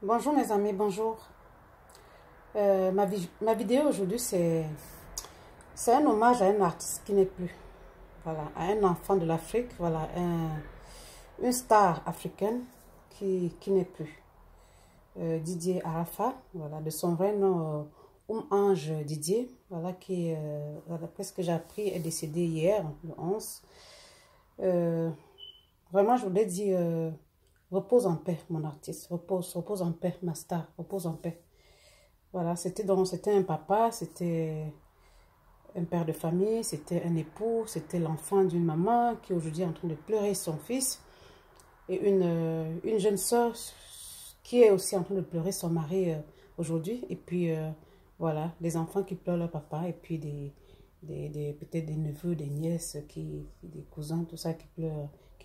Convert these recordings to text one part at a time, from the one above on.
Bonjour mes amis, bonjour. Ma vidéo aujourd'hui, c'est un hommage à un artiste qui n'est plus. Voilà, à un enfant de l'Afrique, voilà, une star africaine qui n'est plus. Didier Arafat, voilà, de son vrai nom, Ange Didier, voilà, voilà, presque j'ai appris, est décédé hier, le 11. Vraiment, je voulais dire, repose en paix, mon artiste, repose en paix, ma star, repose en paix. Voilà, c'était un papa, c'était un père de famille, c'était un époux, c'était l'enfant d'une maman qui aujourd'hui est en train de pleurer son fils et une jeune soeur qui est aussi en train de pleurer son mari aujourd'hui. Et puis, voilà, des enfants qui pleurent leur papa et puis peut-être des neveux, des nièces, des cousins, tout ça qui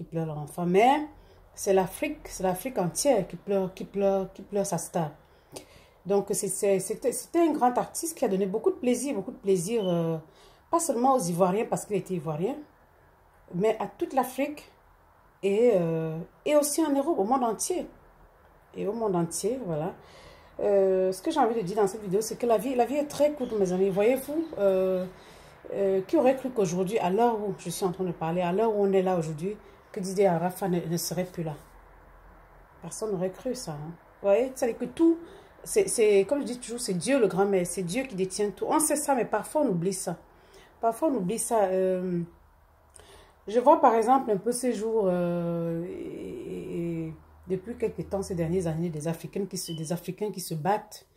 pleurent leur enfant. Mais c'est l'Afrique entière qui pleure sa star. Donc, c'était un grand artiste qui a donné beaucoup de plaisir, pas seulement aux Ivoiriens parce qu'il était Ivoirien, mais à toute l'Afrique et aussi en Europe, au monde entier. Et au monde entier, voilà. Ce que j'ai envie de dire dans cette vidéo, c'est que la vie est très courte, mes amis. Voyez-vous, qui aurait cru qu'aujourd'hui, à l'heure où je suis en train de parler, à l'heure où on est là aujourd'hui, que Didier Arafat ne serait plus là. Personne n'aurait cru ça. Hein. Vous voyez, c'est que tout, comme je dis toujours, c'est Dieu le grand maître, c'est Dieu qui détient tout. On sait ça, mais parfois on oublie ça. Parfois on oublie ça. Je vois par exemple un peu ces jours, et depuis quelques temps, ces dernières années, des Africains qui se battent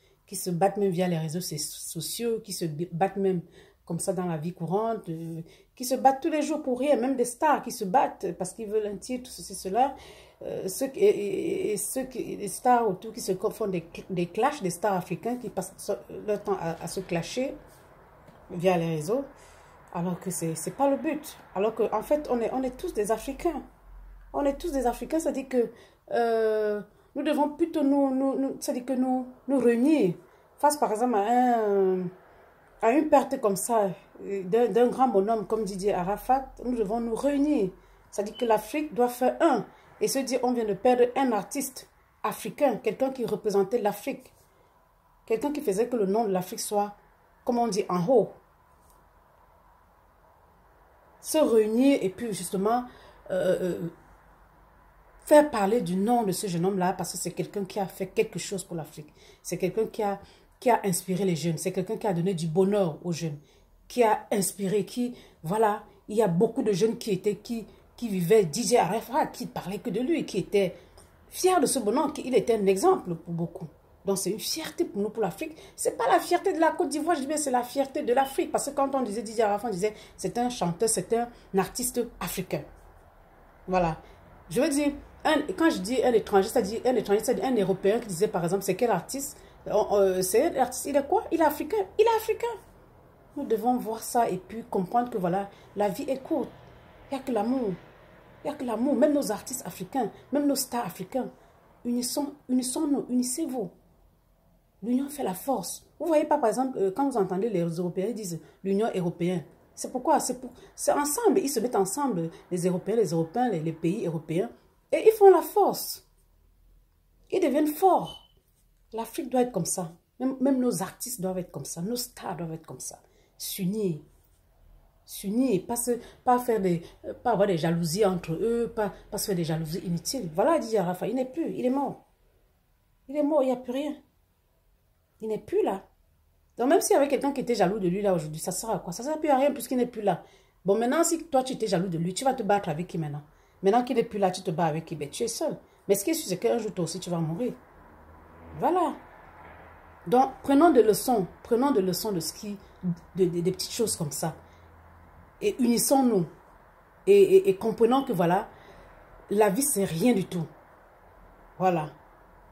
même via les réseaux sociaux, qui se battent même comme ça dans la vie courante, qui se battent tous les jours pour rien, même des stars qui se battent parce qu'ils veulent un titre, ceci, cela. Les stars autour qui se font des clashs, des stars africains qui passent leur temps à se clasher via les réseaux, alors que c'est pas le but. Alors qu'en fait, on est tous des Africains. On est tous des Africains, c'est-à-dire que nous devons plutôt c'est-à-dire que nous réunir face par exemple à une perte comme ça, d'un grand bonhomme comme Didier Arafat. Nous devons nous réunir. C'est-à-dire que l'Afrique doit faire un. Et se dire, on vient de perdre un artiste africain, quelqu'un qui représentait l'Afrique. Quelqu'un qui faisait que le nom de l'Afrique soit, comme on dit, en haut. Se réunir et puis justement faire parler du nom de ce jeune homme-là parce que c'est quelqu'un qui a fait quelque chose pour l'Afrique. C'est quelqu'un qui a inspiré les jeunes. C'est quelqu'un qui a donné du bonheur aux jeunes. Qui a inspiré, voilà, il y a beaucoup de jeunes qui vivaient, Didier Arafat, qui parlaient que de lui, qui étaient fiers de ce bonhomme, il était un exemple pour beaucoup. Donc c'est une fierté pour nous, pour l'Afrique. C'est pas la fierté de la Côte d'Ivoire, je dis bien c'est la fierté de l'Afrique. Parce que quand on disait Didier Arafat, on disait c'est un chanteur, c'est un artiste africain. Voilà. Je veux dire, quand je dis un étranger, c'est-à-dire un Européen qui disait par exemple c'est quel artiste, c'est un artiste, il est quoi? Il est africain. Il est africain. Nous devons voir ça et puis comprendre que voilà, la vie est courte. Il n'y a que l'amour. Il n'y a que l'amour. Même nos artistes africains, même nos stars africains, unissons-nous, unissez-vous. L'union fait la force. Vous ne voyez pas, par exemple, quand vous entendez les Européens ils disent l'Union européenne. C'est pourquoi? C'est ensemble. Ils se mettent ensemble, les Européens, les pays européens. Et ils font la force. Ils deviennent forts. L'Afrique doit être comme ça. Même nos artistes doivent être comme ça. Nos stars doivent être comme ça. S'unir. S'unir, pas avoir des jalousies entre eux, pas se faire des jalousies inutiles. Voilà, dit Arafat, il n'est plus, il est mort. Il est mort, il n'y a plus rien. Il n'est plus là. Donc même s'il y avait quelqu'un qui était jaloux de lui là aujourd'hui, ça sert à quoi? Ça ne sert plus à rien puisqu'il n'est plus là. Bon, maintenant, si toi tu étais jaloux de lui, tu vas te battre avec qui maintenant? Maintenant qu'il n'est plus là, tu te bats avec qui? Ben, tu es seul. Mais ce qui est sûr, c'est qu'un jour, toi aussi, tu vas mourir. Voilà. Donc, prenons des leçons de ce qui, des petites choses comme ça. Et unissons-nous. Et comprenons que voilà, la vie, c'est rien du tout. Voilà.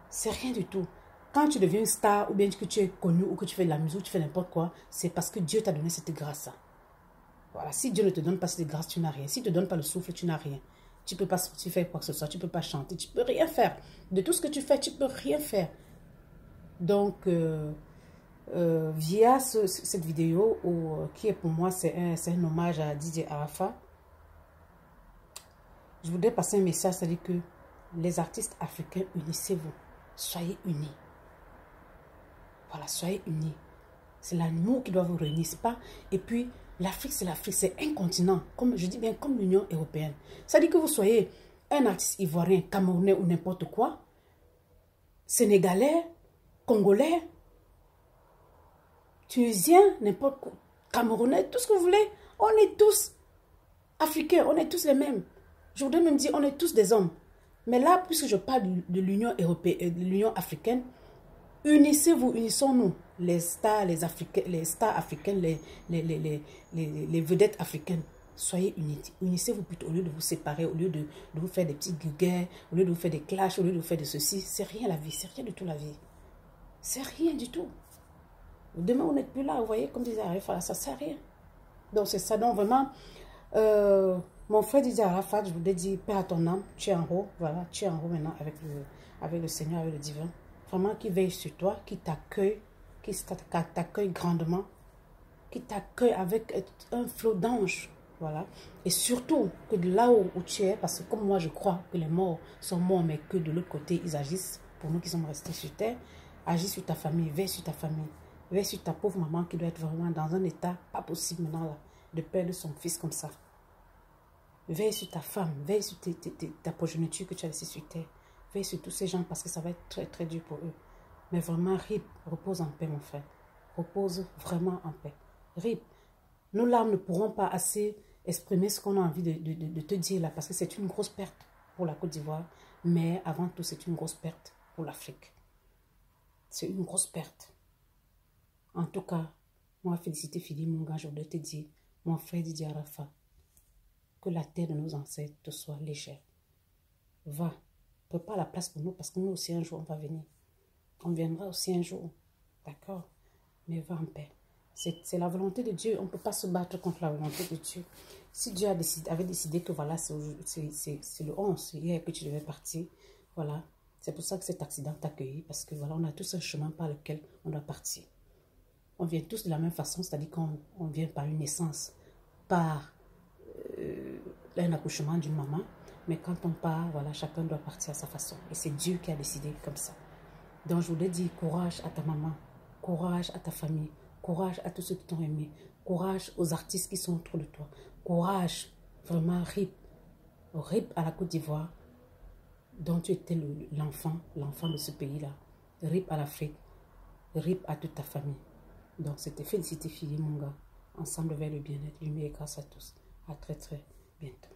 C'est rien du tout. Quand tu deviens une star, ou bien que tu es connu, ou que tu fais de la musique, ou tu fais n'importe quoi, c'est parce que Dieu t'a donné cette grâce-là. Voilà. Si Dieu ne te donne pas cette grâce, tu n'as rien. S'il ne te donne pas le souffle, tu n'as rien. Tu ne peux pas sortir faire quoi que ce soit, tu ne peux pas chanter, tu ne peux rien faire. De tout ce que tu fais, tu ne peux rien faire. Donc, via cette vidéo, qui est pour moi, c'est un hommage à Didier Arafat, je voudrais passer un message, c'est-à-dire que les artistes africains, unissez-vous, Soyez unis. Voilà, soyez unis. C'est l'amour qui doit vous réunir, c'est pas... Et puis, l'Afrique, c'est un continent, comme je dis bien, comme l'Union européenne. Ça dit que vous soyez un artiste ivoirien, camerounais ou n'importe quoi, sénégalais, congolais, tunisien, n'importe quoi, camerounais, tout ce que vous voulez, on est tous africains, on est tous les mêmes. Je voudrais même dire, on est tous des hommes. Mais là, puisque je parle de l'Union européenne, de l'Union africaine, unissez-vous, unissons-nous, les stars africaines, les vedettes africaines. Soyez unis. Unissez-vous plutôt au lieu de vous séparer, au lieu de vous faire des petites guerres, au lieu de vous faire des clashs, au lieu de vous faire de ceci. C'est rien la vie, c'est rien du tout la vie. C'est rien du tout. Demain, on n'est plus là, vous voyez, comme disait Arafat, ça ne sert à rien. Donc, c'est ça. Donc, vraiment, mon frère disait Arafat, je voulais dire, paix à ton âme, tu es en haut, voilà, tu es en haut maintenant avec le Seigneur, avec le divin. Vraiment, qui veille sur toi, qui t'accueille grandement, qui t'accueille avec un flot d'anges, voilà. Et surtout, que de là où tu es, parce que comme moi, je crois que les morts sont morts, mais que de l'autre côté, ils agissent, pour nous qui sommes restés sur terre, agis sur ta famille, veille sur ta famille. Veille sur ta pauvre maman qui doit être vraiment dans un état pas possible maintenant là, de perdre son fils comme ça. Veille sur ta femme, veille sur ta progéniture que tu as laissée sur terre. Veille sur tous ces gens parce que ça va être très très dur pour eux. Mais vraiment, RIP, repose en paix mon frère. Repose vraiment en paix. RIP, nos larmes ne pourront pas assez exprimer ce qu'on a envie de te dire là parce que c'est une grosse perte pour la Côte d'Ivoire. Mais avant tout, c'est une grosse perte pour l'Afrique. C'est une grosse perte. En tout cas, moi, féliciter Philippe Munga, je voudrais te dire, mon frère Didier Arafat, que la terre de nos ancêtres te soit légère. Va, prépare la place pour nous, parce que nous aussi un jour, on va venir. On viendra aussi un jour, d'accord? Mais va en paix. C'est la volonté de Dieu, on ne peut pas se battre contre la volonté de Dieu. Si Dieu avait décidé que voilà, c'est le 11, hier que tu devais partir, voilà, c'est pour ça que cet accident t'a accueilli, parce que voilà, on a tous un chemin par lequel on doit partir. On vient tous de la même façon, c'est-à-dire qu'on vient par une naissance, par un accouchement d'une maman. Mais quand on part, voilà, chacun doit partir à sa façon. Et c'est Dieu qui a décidé comme ça. Donc je voulais dire courage à ta maman, courage à ta famille, courage à tous ceux qui t'ont aimé, courage aux artistes qui sont autour de toi, courage, vraiment, RIP à la Côte d'Ivoire, dont tu étais l'enfant de ce pays-là. RIP à l'Afrique, RIP à toute ta famille. Donc, c'était félicité Philippe Munga, ensemble vers le bien-être, lumière et grâce à tous. À très très bientôt.